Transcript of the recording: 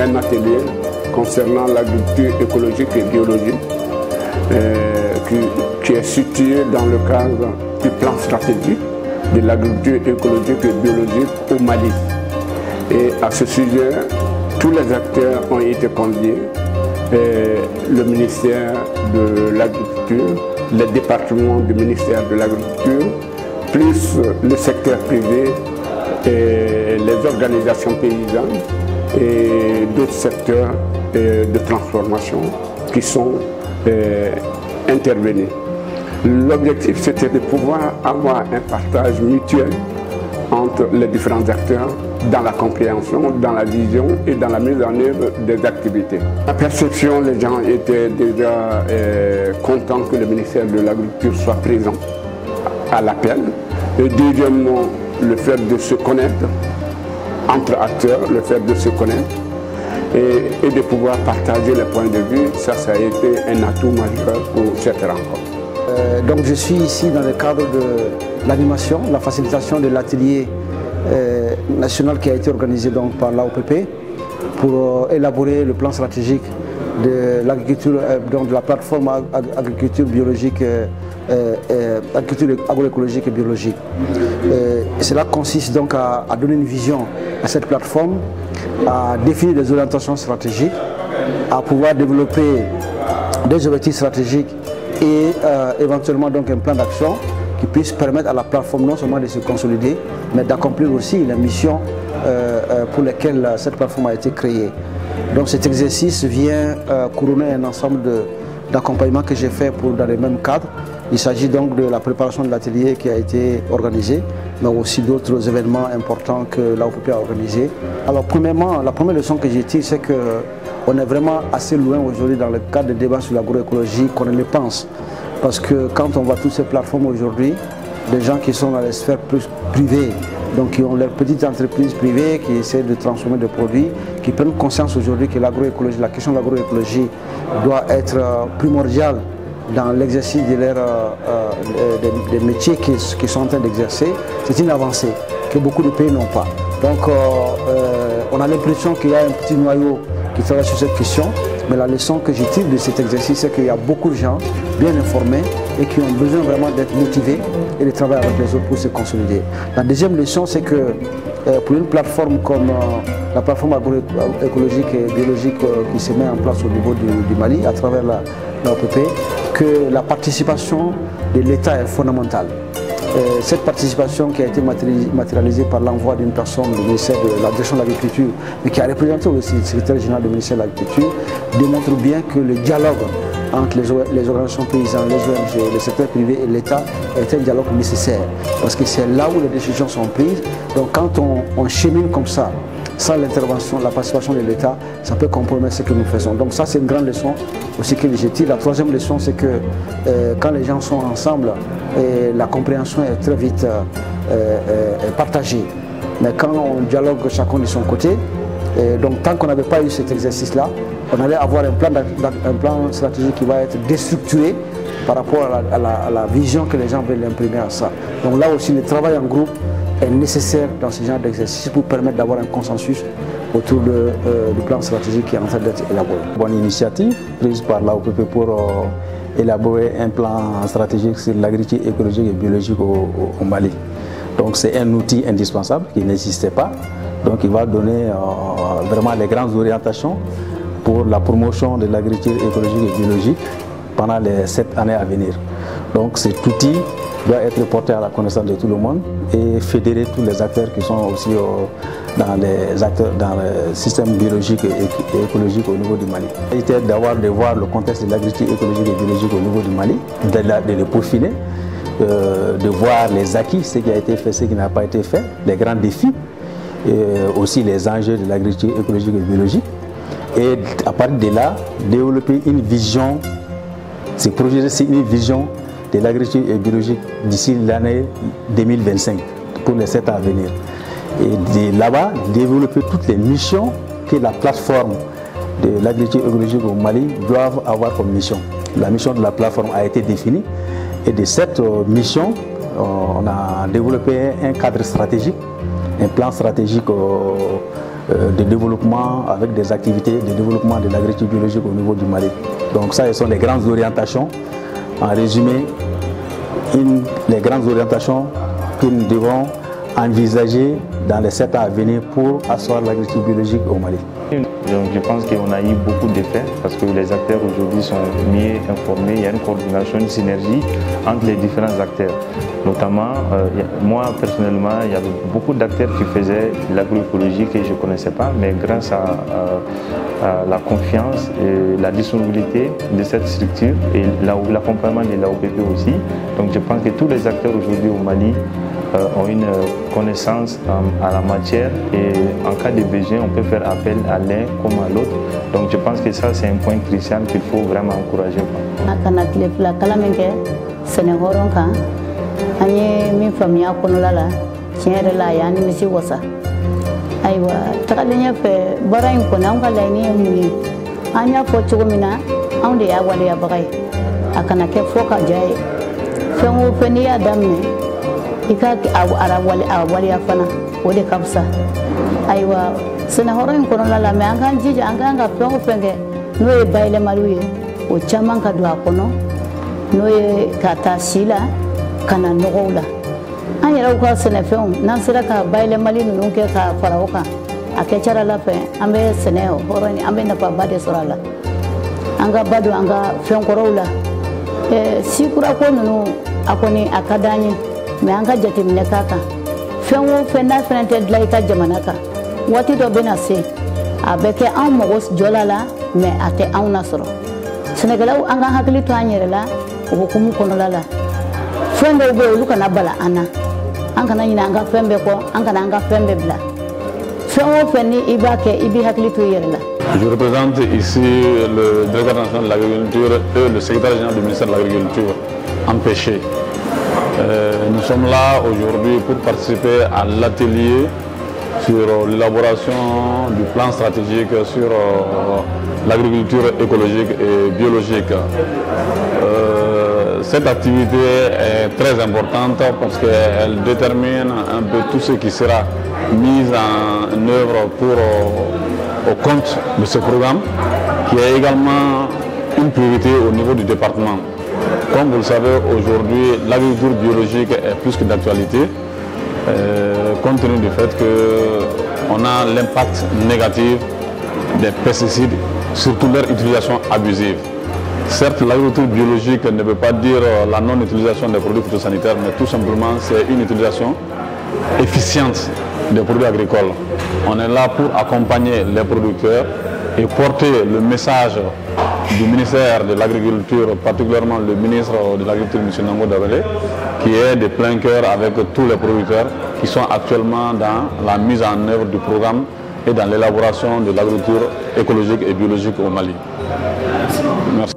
un atelier concernant l'agriculture écologique et biologique qui est situé dans le cadre du plan stratégique de l'agriculture écologique et biologique au Mali. Et à ce sujet, tous les acteurs ont été conviés, le ministère de l'Agriculture, les départements du ministère de l'Agriculture, plus le secteur privé, et les organisations paysannes et d'autres secteurs de transformation qui sont intervenus. L'objectif, c'était de pouvoir avoir un partage mutuel entre les différents acteurs dans la compréhension, dans la vision et dans la mise en œuvre des activités. La perception, les gens étaient déjà contents que le ministère de l'Agriculture soit présent à l'appel. Et deuxièmement, le fait de se connaître entre acteurs, le fait de se connaître et de pouvoir partager les points de vue, ça a été un atout majeur pour cette rencontre. Donc je suis ici dans le cadre de l'animation, la facilitation de l'atelier national qui a été organisé donc par l'AOPP pour élaborer le plan stratégique de l'agriculture, donc de la plateforme agriculture biologique, agriculture agroécologique et biologique. Et cela consiste donc à donner une vision à cette plateforme, à définir des orientations stratégiques, à pouvoir développer des objectifs stratégiques et éventuellement donc un plan d'action qui puisse permettre à la plateforme non seulement de se consolider, mais d'accomplir aussi les missions pour lesquelles cette plateforme a été créée. Donc cet exercice vient couronner un ensemble d'accompagnements que j'ai fait dans le même cadre. Il s'agit donc de la préparation de l'atelier qui a été organisé, mais aussi d'autres événements importants que l'AOPP a organisé. Alors premièrement, la première leçon que j'ai tirée, c'est qu'on est vraiment assez loin aujourd'hui dans le cadre des débats sur l'agroécologie qu'on ne le pense. Parce que quand on voit toutes ces plateformes aujourd'hui, des gens qui sont dans les sphères plus privées, donc qui ont leurs petites entreprises privées, qui essaient de transformer des produits, qui prennent conscience aujourd'hui que l'agroécologie, la question de l'agroécologie doit être primordiale dans l'exercice des métiers qu'ils sont en train d'exercer, c'est une avancée que beaucoup de pays n'ont pas. Donc on a l'impression qu'il y a un petit noyau qui travaille sur cette question, mais la leçon que je tire de cet exercice, c'est qu'il y a beaucoup de gens bien informés et qui ont besoin vraiment d'être motivés et de travailler avec les autres pour se consolider. La deuxième leçon, c'est que pour une plateforme comme la plateforme agroécologique et biologique qui se met en place au niveau du Mali à travers l'AOPP, que la participation de l'État est fondamentale. Cette participation qui a été matérialisée par l'envoi d'une personne du ministère de la Direction de l'Agriculture, mais qui a représenté aussi le secrétaire général du ministère de l'Agriculture, démontre bien que le dialogue entre les organisations paysannes, les ONG, le secteur privé et l'État est un dialogue nécessaire. Parce que c'est là où les décisions sont prises. Donc quand on chemine comme ça, sans l'intervention, la participation de l'État, ça peut compromettre ce que nous faisons. Donc ça, c'est une grande leçon aussi que j'ai tirée. La troisième leçon, c'est que quand les gens sont ensemble, la compréhension est très vite partagée. Mais quand on dialogue chacun de son côté, donc tant qu'on n'avait pas eu cet exercice-là, on allait avoir un plan stratégique qui va être déstructuré par rapport à la vision que les gens veulent imprimer à ça. Donc là aussi, le travail en groupe est nécessaire dans ce genre d'exercice pour permettre d'avoir un consensus autour du plan stratégique qui est en train d'être élaboré. Bonne initiative prise par l'AOPP pour élaborer un plan stratégique sur l'agriculture écologique et biologique au Mali. Donc c'est un outil indispensable qui n'existait pas. Donc il va donner vraiment les grandes orientations pour la promotion de l'agriculture écologique et biologique pendant les 7 années à venir. Donc cet outil doit être porté à la connaissance de tout le monde et fédérer tous les acteurs qui sont aussi dans le système biologique et écologique au niveau du Mali. C'était de voir le contexte de l'agriculture écologique et biologique au niveau du Mali, de le peaufiner, de voir les acquis, ce qui a été fait, ce qui n'a pas été fait, les grands défis, et aussi les enjeux de l'agriculture écologique et biologique. Et à partir de là, développer une vision, c'est projeter une vision de l'agriculture biologique d'ici l'année 2025 pour les 7 ans à venir. Et de là-bas, développer toutes les missions que la plateforme de l'agriculture écologique au Mali doivent avoir comme mission. La mission de la plateforme a été définie et de cette mission, on a développé un cadre stratégique un plan stratégique de développement avec des activités de développement de l'agriculture biologique au niveau du Mali. Donc ça, ce sont les grandes orientations. En résumé, les grandes orientations que nous devons envisager dans les 7 ans à venir pour asseoir l'agriculture biologique au Mali. Donc je pense qu'on a eu beaucoup d'effets parce que les acteurs aujourd'hui sont mieux informés, il y a une coordination, une synergie entre les différents acteurs. Notamment, moi personnellement, il y avait beaucoup d'acteurs qui faisaient l'agroécologie que je ne connaissais pas, mais grâce à la confiance et la disponibilité de cette structure et l'accompagnement de l'AOPP aussi. Donc je pense que tous les acteurs aujourd'hui au Mali ont une connaissance à la matière et en cas de besoin, on peut faire appel à l'un comme à l'autre. Donc je pense que ça, c'est un point crucial qu'il faut vraiment encourager. ika awaliya fana o de ka fisa ayiwa sɛnɛhɔrɔ in kɔnɔna la mɛ an k'an jija an k'an ka fɛn o fɛn kɛ n'o ye bayɛlɛmaliw ye o caman ka don a kɔnɔ n'o ye ka taa si la ka na nɔgɔw la an yɛrɛw ka sɛnɛfɛnw n'an sera ka bayɛlɛmali ninnu kɛ ka fara o kan a kɛ ca ala fɛ an bɛ sɛnɛhɔrɔ an bɛ nafaba de sɔrɔ a la an ka ba don an ka fɛnkɔrɔw la sikurako ninnu a kɔni a ka d'an ye mais an ka jateminɛ k'a kan fɛn o fɛn n'a fɛnɛ tɛ dilan i ka jamana kan waati dɔ bɛna se a bɛ kɛ anw mago jɔla la mais a tɛ anw nasɔrɔ sɛnɛkɛlaw an ka hakili to an yɛrɛ la o hukumu kɔnɔla la fɛn dɔw bɛ yen olu kana bala an na an kana ɲinɛ an ka fɛn bɛɛ kɔ an kana an ka fɛn bɛɛ bila fɛn o fɛn ni i b'a kɛ i b'i hakili to i yɛrɛ la. Je représente ici le directeur national de l'agriculture et le secrétaire général du ministère de l'Agriculture, empêché. Nous sommes là aujourd'hui pour participer à l'atelier sur l'élaboration du plan stratégique sur l'agriculture écologique et biologique. Cette activité est très importante parce qu'elle détermine un peu tout ce qui sera mis en œuvre au compte de ce programme, qui est également une priorité au niveau du département. Comme vous le savez, aujourd'hui, l'agriculture biologique est plus que d'actualité, compte tenu du fait qu'on a l'impact négatif des pesticides, surtout leur utilisation abusive. Certes, l'agriculture biologique ne veut pas dire la non-utilisation des produits phytosanitaires, mais tout simplement c'est une utilisation efficiente des produits agricoles. On est là pour accompagner les producteurs et porter le message du ministère de l'Agriculture, particulièrement le ministre de l'Agriculture, M. Nango Dabele, qui est de plein cœur avec tous les producteurs qui sont actuellement dans la mise en œuvre du programme et dans l'élaboration de l'agriculture écologique et biologique au Mali. Merci.